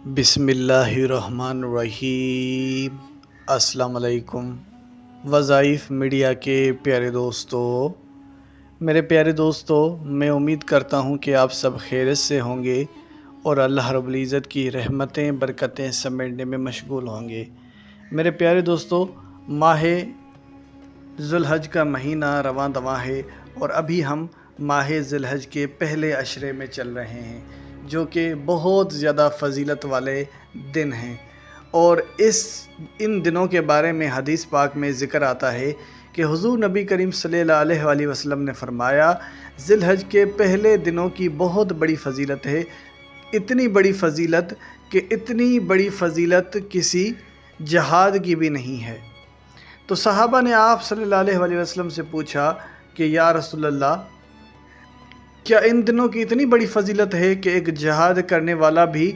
बिस्मिल्लाहिर्रहमानिर्रहीम। अस्सलाम वालेकुम। वज़ाइफ मीडिया के प्यारे दोस्तों, मेरे प्यारे दोस्तों, मैं उम्मीद करता हूँ कि आप सब खैरियत से होंगे और अल्लाह रब्बुल इज़्ज़त की रहमतें बरकतें समेटने में मशगूल होंगे। मेरे प्यारे दोस्तों, माह ज़ुल्हज का महीना रवां दवां है और अभी हम माह ज़ुल्हज के पहले अशरे में चल रहे हैं, जो कि बहुत ज़्यादा फ़जीलत वाले दिन हैं। और इन दिनों के बारे में हदीस पाक में ज़िक्र आता है कि हुज़ूर नबी करीम सल्लल्लाहु अलैहि वसल्लम ने फ़रमाया, ज़ुल्हज के पहले दिनों की बहुत बड़ी फ़जीलत है। इतनी बड़ी फ़जीलत कि इतनी बड़ी फ़जीलत किसी जहाद की भी नहीं है। तो सहाबा ने आप सल्लल्लाहु अलैहि वसल्लम से पूछा कि या रसूलल्लाह, क्या इन दिनों की इतनी बड़ी फ़जीलत है कि एक जिहाद करने वाला भी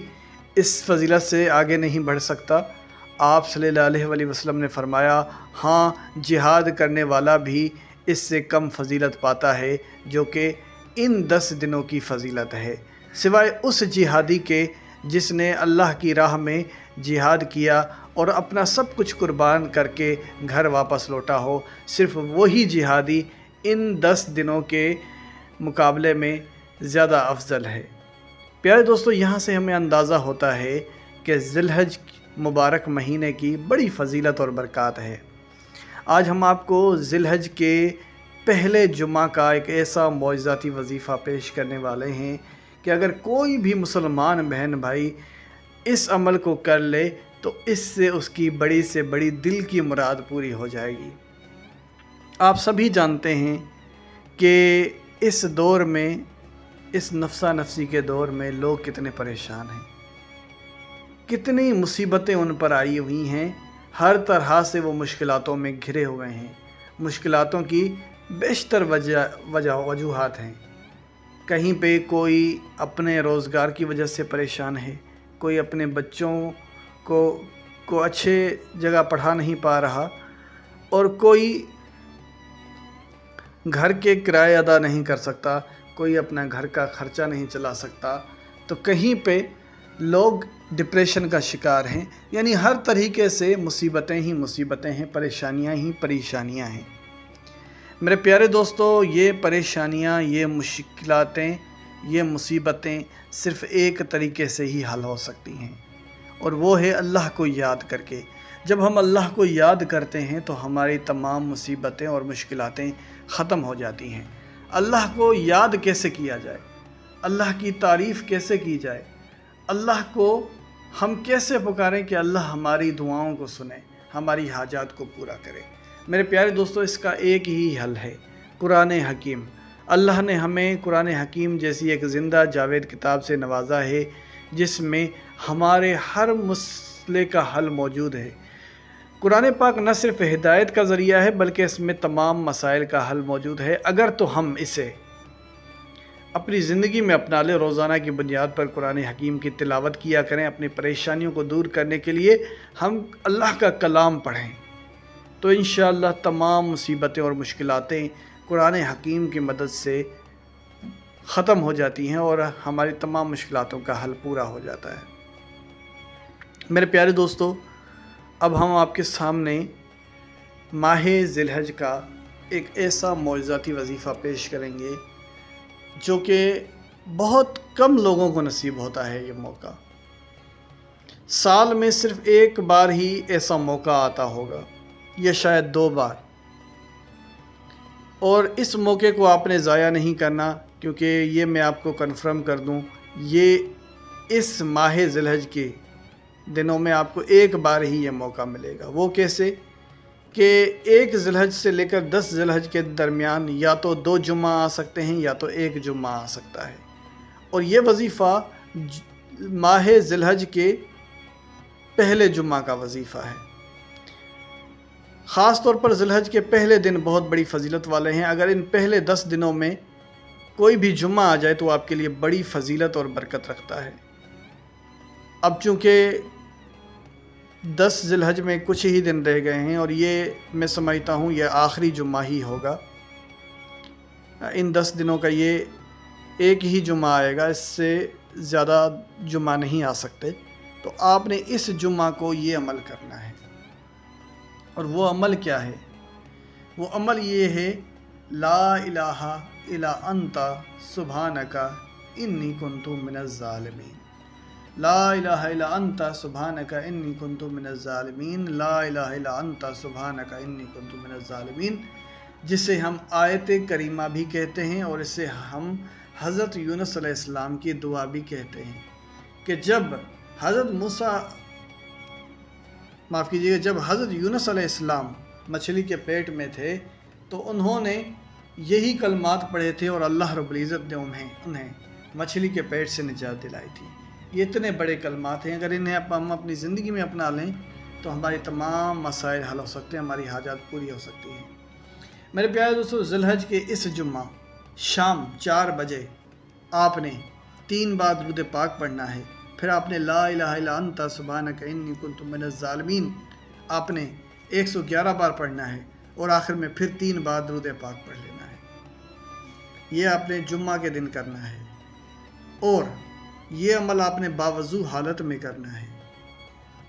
इस फ़जीलत से आगे नहीं बढ़ सकता? आप सल्लल्लाहु अलैहि वसल्लम ने फ़रमाया, हाँ, जिहाद करने वाला भी इससे कम फ़जीलत पाता है, जो कि इन 10 दिनों की फ़जीलत है, सिवाय उस जिहादी के जिसने अल्लाह की राह में जिहाद किया और अपना सब कुछ कुर्बान करके घर वापस लौटा हो। सिर्फ़ वही जिहादी इन 10 दिनों के मुकाबले में ज़्यादा अफजल है। प्यारे दोस्तों, यहाँ से हमें अंदाज़ा होता है कि ज़ुल्हज मुबारक महीने की बड़ी फ़जीलत और बरक़ात है। आज हम आपको ज़ुल्हज के पहले जुमा का एक ऐसा मौइज़ाती वजीफ़ा पेश करने वाले हैं कि अगर कोई भी मुसलमान बहन भाई इस अमल को कर ले तो इससे उसकी बड़ी से बड़ी दिल की मुराद पूरी हो जाएगी। आप सभी जानते हैं कि इस दौर में, इस नफसा नफसी के दौर में लोग कितने परेशान हैं, कितनी मुसीबतें उन पर आई हुई हैं। हर तरह से वो मुश्किलातों में घिरे हुए हैं। मुश्किलातों की बेशतर वजूहात हैं। कहीं पे कोई अपने रोज़गार की वजह से परेशान है, कोई अपने बच्चों को अच्छे जगह पढ़ा नहीं पा रहा, और कोई घर के किराए अदा नहीं कर सकता, कोई अपना घर का ख़र्चा नहीं चला सकता, तो कहीं पे लोग डिप्रेशन का शिकार हैं। यानी हर तरीके से मुसीबतें ही मुसीबतें हैं, परेशानियां ही परेशानियां हैं। मेरे प्यारे दोस्तों, ये परेशानियां, ये मुश्किलातें, ये मुसीबतें सिर्फ़ एक तरीके से ही हल हो सकती हैं, और वो है अल्लाह को याद करके। जब हम अल्लाह को याद करते हैं तो हमारी तमाम मुसीबतें और मुश्किलातें ख़त्म हो जाती हैं। अल्लाह को याद कैसे किया जाए, अल्लाह की तारीफ़ कैसे की जाए, अल्लाह को हम कैसे पुकारें कि अल्लाह हमारी दुआओं को सुने, हमारी हाजात को पूरा करे। मेरे प्यारे दोस्तों, इसका एक ही हल है, कुरान हकीम। अल्लाह ने हमें कुरान हकीम जैसी एक ज़िंदा जावेद किताब से नवाजा है, जिसमें हमारे हर मसले का हल मौजूद है। कुरान पाक न सिर्फ हिदायत का ज़रिया है, बल्कि इसमें तमाम मसाइल का हल मौजूद है। अगर तो हम इसे अपनी ज़िंदगी में अपना लें, रोज़ाना की बुनियाद पर कुरान हकीम की तिलावत किया करें, अपनी परेशानियों को दूर करने के लिए हम अल्लाह का कलाम पढ़ें, तो इंशाअल्लाह तमाम मुसीबतें और मुश्किलातें कुरान हकीम की मदद से ख़त्म हो जाती हैं और हमारी तमाम मुश्किलातों का हल पूरा हो जाता है। मेरे प्यारे दोस्तों, अब हम आपके सामने माह ज़ुल्हज का एक ऐसा मौइज़ाती वजीफ़ा पेश करेंगे जो कि बहुत कम लोगों को नसीब होता है। ये मौका साल में सिर्फ़ एक बार ही ऐसा मौका आता होगा, या शायद 2 बार, और इस मौके को आपने ज़ाया नहीं करना, क्योंकि ये मैं आपको कन्फर्म कर दूं, ये इस माह ज़ुल्हज के दिनों में आपको एक बार ही ये मौका मिलेगा। वो कैसे कि 1 ज़ुल्हज से लेकर 10 ज़ुल्हज के दरमियान या तो 2 जुम्मा आ सकते हैं या तो 1 जुम्मा आ सकता है। और ये वजीफ़ा माह ज़ुल्हज के पहले जुम्मा का वजीफ़ा है। ख़ास तौर पर ज़ुल्हज के पहले दिन बहुत बड़ी फ़जीलत वाले हैं। अगर इन पहले 10 दिनों में कोई भी जुम्मा आ जाए तो आपके लिए बड़ी फ़जीलत और बरकत रखता है। अब चूँकि 10 ज़ुल्हज में कुछ ही दिन रह गए हैं और ये मैं समझता हूँ ये आखिरी जुम्मा ही होगा। इन 10 दिनों का ये एक ही जुम्मा आएगा, इससे ज़्यादा जुम्मा नहीं आ सकते। تو آپ نے اس جمعہ کو یہ عمل کرنا ہے۔ اور وہ عمل کیا ہے؟ وہ عمل یہ ہے، لا الہ الا انت سبحانک انی کنت من الظالمین۔ لا الہ الا انت سبحانک انی کنت من الظالمین، لا الہ الا انت سبحانک انی کنت من الظالمین، جسے ہم آیت کریمہ بھی کہتے ہیں اور اسے ہم حضرت یونس علیہ السلام کی دعا بھی کہتے ہیں کہ جب حضرت یونس علیہ السلام مچھلی کے پیٹ میں تھے تو انہوں نے یہی کلمات پڑھے تھے اور اللہ رب العزت نے انہیں مچھلی کے پیٹ سے نجات دلائی تھی۔ یہ اتنے بڑے کلمات ہیں، اگر انہیں ہم اپنی زندگی میں اپنا لیں تو ہماری تمام مسائل حل ہو سکتے ہیں، ہماری حاجات پوری ہو سکتی ہیں۔ میرے پیارے دوستو، ذی الحج کے اس جمعہ شام 4 بجے آپ نے 3 بار درود پاک پڑھنا ہے، پھر آپ نے لا الہ الا انت سبحانک انی کنت من الظالمین آپ نے 111 بار پڑھنا ہے، اور آخر میں پھر 3 بار درود پاک پڑھ لینا ہے۔ یہ آپ نے جمعہ کے دن کرنا ہے، اور یہ عمل آپ نے باوضو حالت میں کرنا ہے،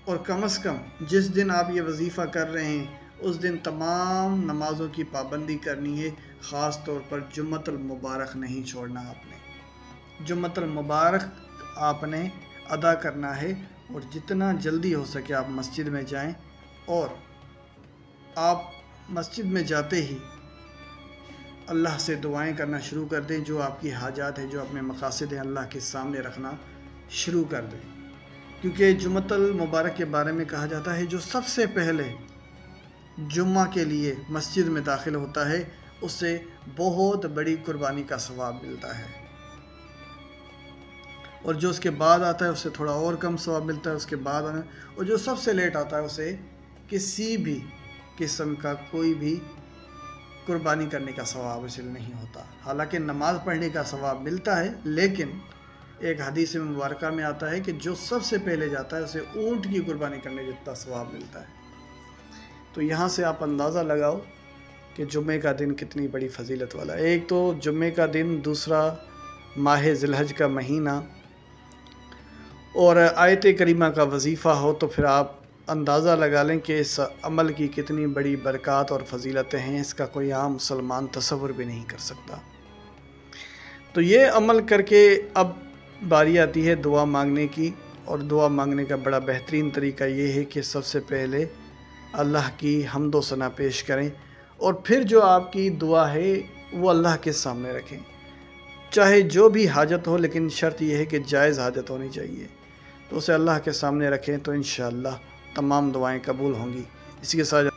اور کم از کم جس دن آپ یہ وظیفہ کر رہے ہیں اس دن تمام نمازوں کی پابندی کرنی ہے، خاص طور پر جمعۃ المبارک نہیں چھوڑنا۔ آپ نے جمعۃ المبارک آپ نے ادا کرنا ہے، اور جتنا جلدی ہو سکے آپ مسجد میں جائیں، اور آپ مسجد میں جاتے ہی اللہ سے دعائیں کرنا شروع کر دیں، جو آپ کی حاجات ہیں، جو اپنے مقاصد ہیں، اللہ کے سامنے رکھنا شروع کر دیں، کیونکہ جمعۃ المبارک کے بارے میں کہا جاتا ہے جو سب سے پہلے جمعہ کے لیے مسجد میں داخل ہوتا ہے اسے بہت بڑی قربانی کا ثواب ملتا ہے، اور جو اس کے بعد آتا ہے اسے تھوڑا اور کم ثواب ملتا ہے، اس کے بعد اور جو سب سے لیٹ آتا ہے اسے کسی بھی قسم کا کوئی بھی قربانی کرنے کا ثواب حاصل نہیں ہوتا۔ حالانکہ نماز پڑھنے کا ثواب ملتا ہے، لیکن ایک حدیث مبارکہ میں آتا ہے کہ جو سب سے پہلے جاتا ہے اسے اونٹ کی قربانی کرنے جتنا ثواب ملتا ہے۔ تو یہاں سے آپ اندازہ لگاؤ کہ جمعے کا دن کتنی بڑی فضیلت والا ہے۔ ایک تو جمعے کا دن، دوسرا ماہ ذی الحج کا مہینہ، اور آیت کریمہ کا وظیفہ ہو، تو پھر آپ اندازہ لگا لیں کہ اس عمل کی کتنی بڑی برکات اور فضیلتیں ہیں، اس کا کوئی عام مسلمان تصور بھی نہیں کر سکتا۔ تو یہ عمل کر کے اب باری آتی ہے دعا مانگنے کی، اور دعا مانگنے کا بڑا بہترین طریقہ یہ ہے کہ سب سے پہلے اللہ کی حمد و ثنا پیش کریں، اور پھر جو آپ کی دعا ہے وہ اللہ کے سامنے رکھیں، چاہے جو بھی حاجت ہو، لیکن شرط یہ ہے کہ جائز حاجت ہونی چاہیے، تو اسے اللہ کے سامنے رکھیں تو انشاءاللہ تمام دعائیں قبول ہوں گی۔ اسی کے ساتھ